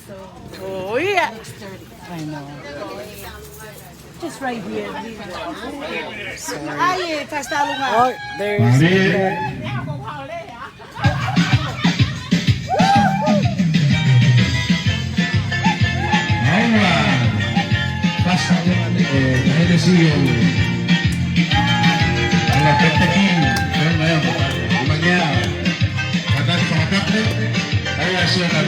Oh yeah. I know. Just right here. Ay, kastalungan. Oh, there's Ahora, pasa el deseo a la gente aquí, mañana, matar para acá, ahí va a ser la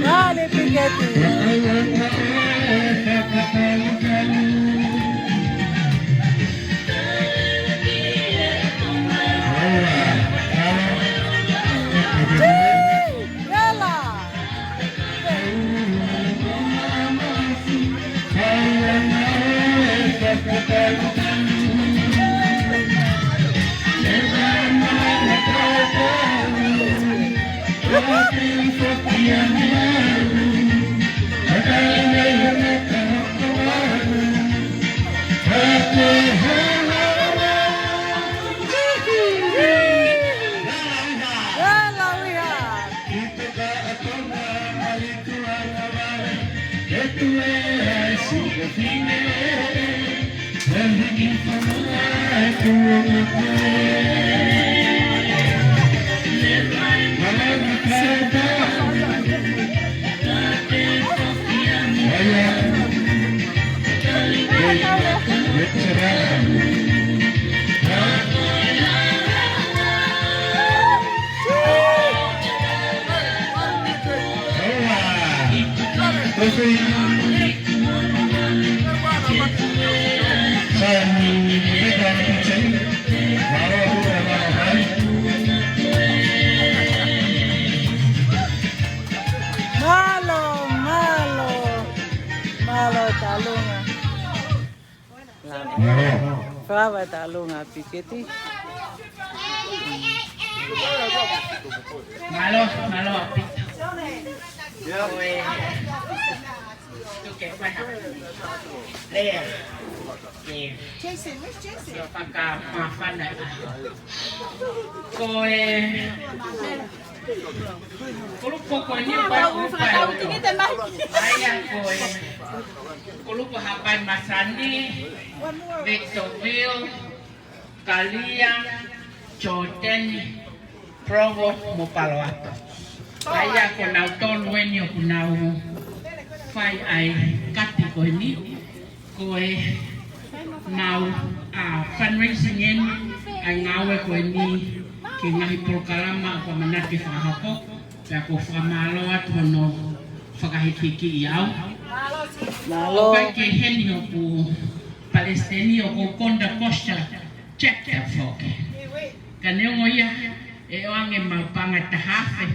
Vale, Piquete. Fava talunga Piquete. Malo. Tú qué pasa. Lea. Jason, where's Jason? Pagka mafan na. Kulupo ko niyo pa upay. Ayan ko kulupo hapan Masani, Victorville, Kaliang, Choten, Provo, Mopaloato. Kaya ko na ton wenyo ko na fai ai kati ko ni ko now fundraising in ay ngawe ko ni kingahi proklama ko manati fahako ya ko famalo at hono fakahitiki yaw Malo. Pai ke henyo ko Palestinio ko konda costa check the folk. Kaneo ya e wange mapanga tahafe.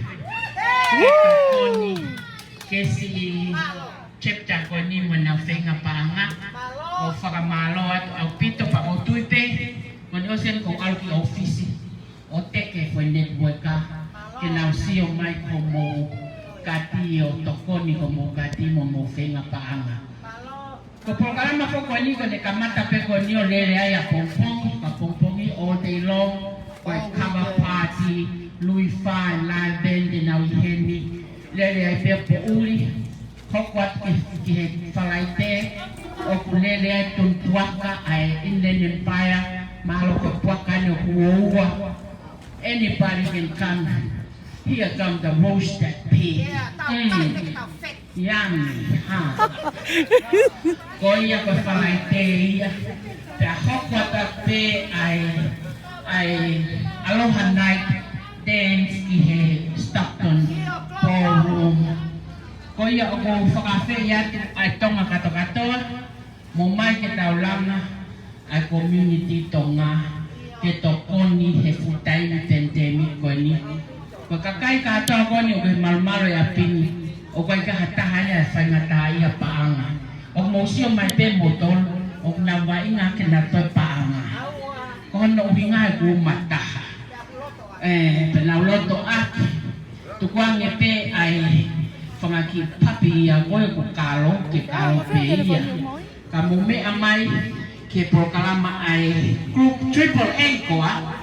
Koni kesi chepta koni mona fenga panga. O faka malo at au pito pa o tuipe. Koni o sen ko alki ofisi. O teke foi net bueka. Kena usio mai como kati o tokoni como kati mo fenga panga. Ko programa ko koni ko ne kamata pe koni o lele aya pompong ka pompongi all day long. Ko cover party Louis Fine live band na uheni lele ai pe po uli kokwat ki falaite o kulele ai tuntuaka ai Indian Empire malo ko puaka no kuwa. Anybody can come. Here comes the roasted pig. Yummy, huh? Koya ko falaite ya. Pe kokwat pe ai aloha night dance ki Stockton ballroom. Koya ako whakafe ya ay tonga kato-kato. Mumay ke taulanga ay community tonga ke tokoni he futai ni pandemic koni. Pagkakai kato ako ni okay malmaro ya pini. Okay kahatahan ya sa ngatahay ya paanga. Og mosyo may pe botol og nawai nga kinatoy paanga. Kono uhinga ko mata. Penauloto aki. Tukuang epe ay pangaki papi ya koe ko kalo ke kalo pe iya. Kamu me amai ke proklama ay group triple A ko a.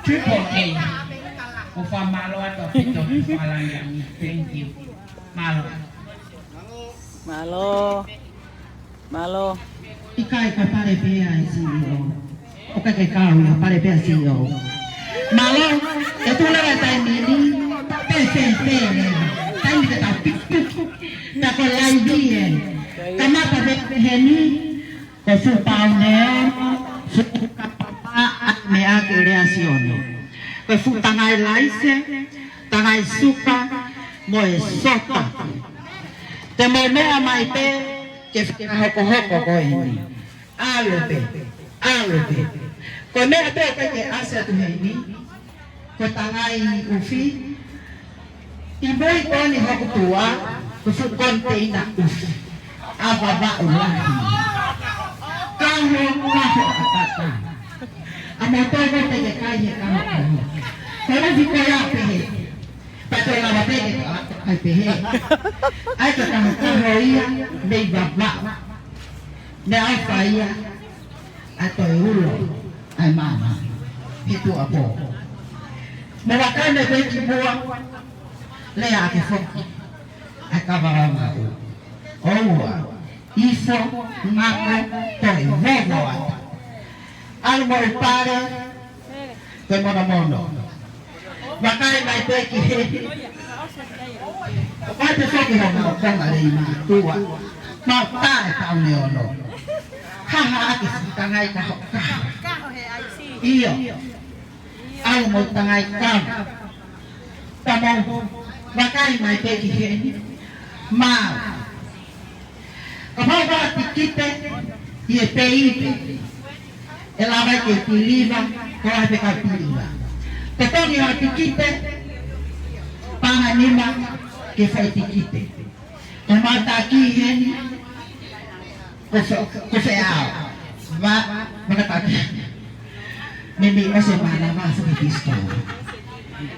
Triple A. O fa malo ato pito palangang. Thank you. Malo. Malo. Ikai ka pare pe ai CEO. O ka ke kau na pare pe CEO. Malo, itu lah time ini PCP time kita tapi tak kau lagi karena pada hari kesu paune suka papa mea kreasion kesu tangai laise tangai suka moe sota temo mea mai pe ke hoko ko ini alope ko mea pe ke asa tu ini ko tangai ufi iboy ko ni hoko tua ko su container ufi ababa ulahi kaho kaho akata amoto ko te ke kai kaho ko na diko ya pe pato la ba pe ai pe ai ka kaho ia dei baba na ai faia ato ulo ai mama itu apa mewakana beki bua le ake foki akabara mau owa ifo ngako toi vovo ata almo pare te mono wakai mai beki Pate foki ho mo konga le ma tua ma tae tau ne ono haha ake tangai ka ho iyo ang mo tangay kam tamo bakay may pekihin ma kapag ba tikite ye peite elabay ke piliba ko ate ka piliba kapag ye tikite panganima ke fay tikite kamata kihen ko fe ao ba makataki Mimi masih mana masih Kristo.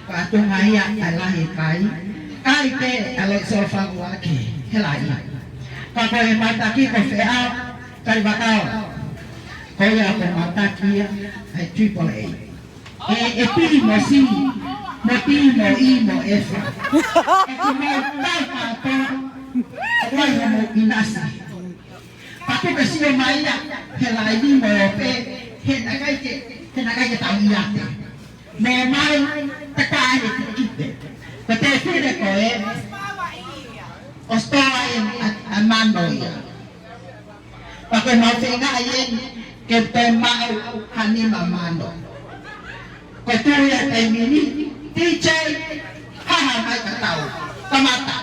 Patung ayat alahi kai te alek sofa waki helai. Kalau mata ki ko fea kai bakal. Kaya ko mata ki ai triple A. Pili mosi mo imo efa. Mo tai pato. Wai mo inasi. Pakai besi maya helai ni mo pe henakai ke tenaga kita lihat, memang tekan itu. Tetapi dekoe, ostoin amandoi. Pakai mafenga ayen ketema hani mamando. Ketua ini DJ, haha mereka tahu, kamata.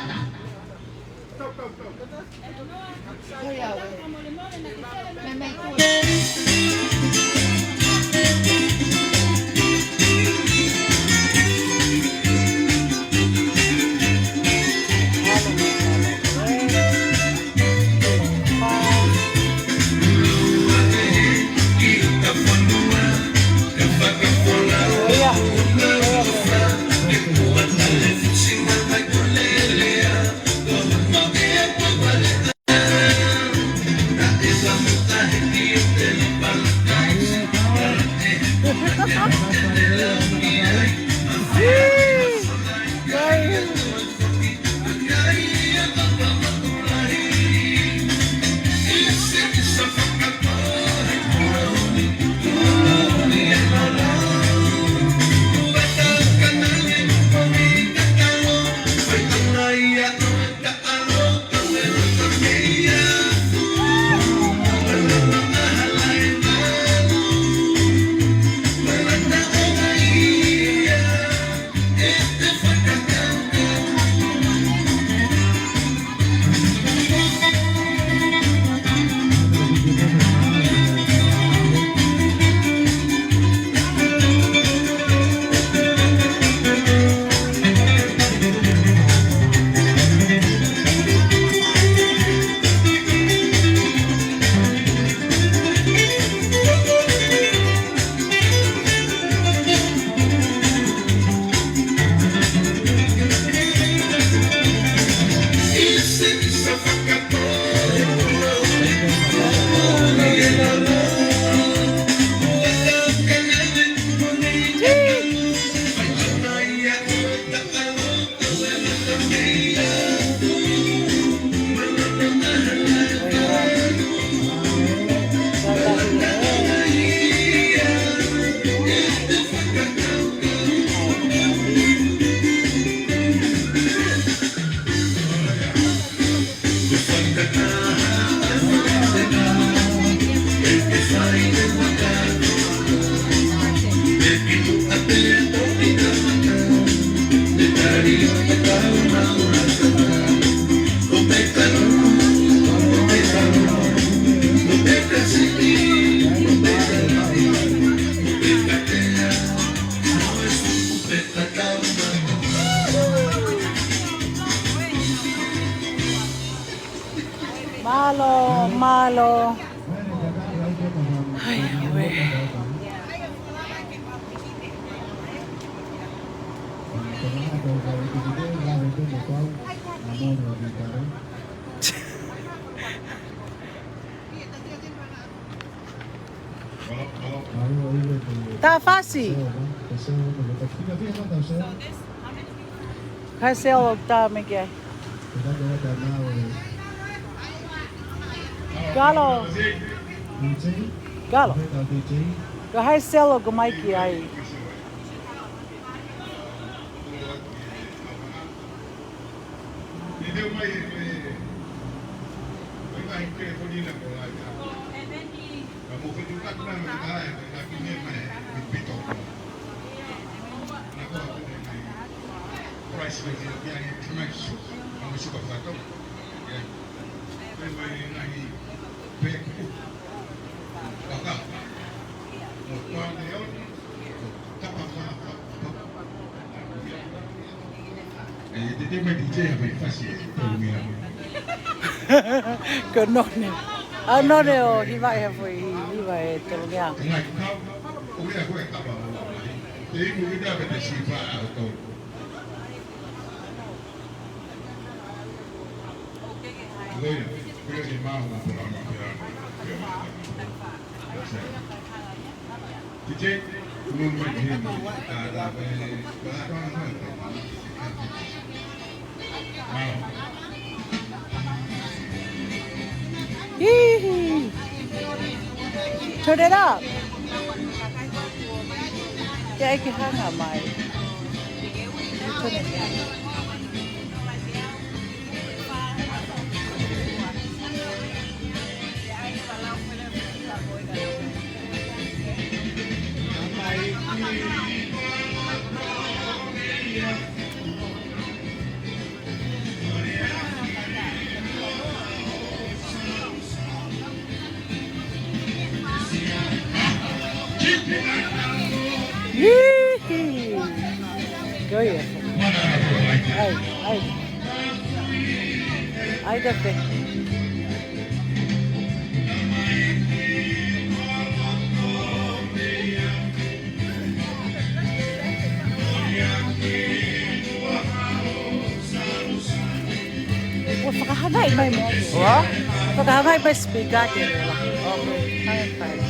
Malo, malo. Ay, güey. Está fácil. Kasi está Miguel. Galo. Galo. Kahit selo gumaiki ay. Ganun eh. Ano ne o hiwa e foi hiwa e tolga. Hee. Turn it up. Kaya ikihanga mai. Turn it up. Yee! Go ya. Ay dati. Pagkahanay may mo. What? Pagkahanay may speaker din. Okay. Hangin tayo.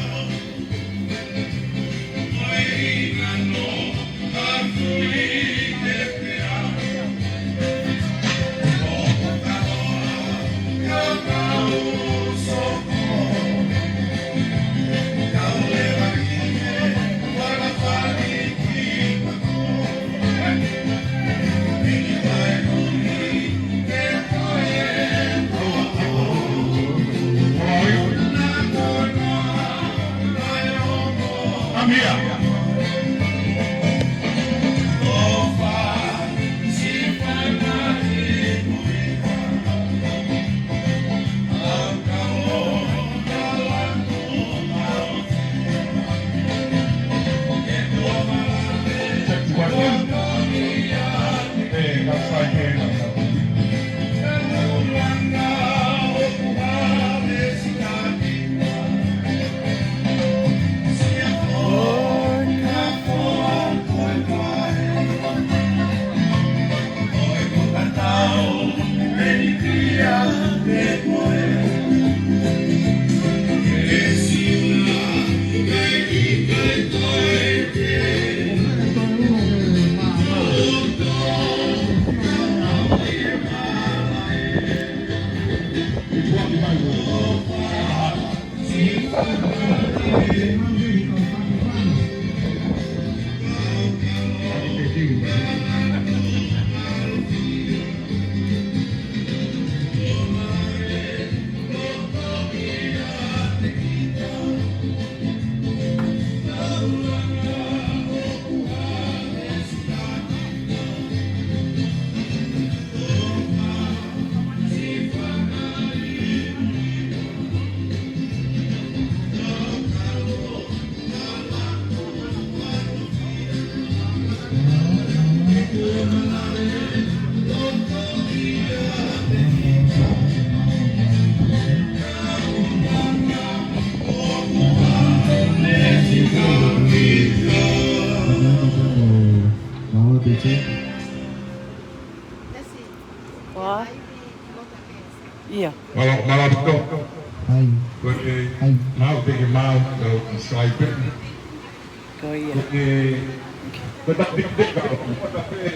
What? Iya. Malah betul. Hai. Hai. Mau bikin mau slide. Kau iya. Betul.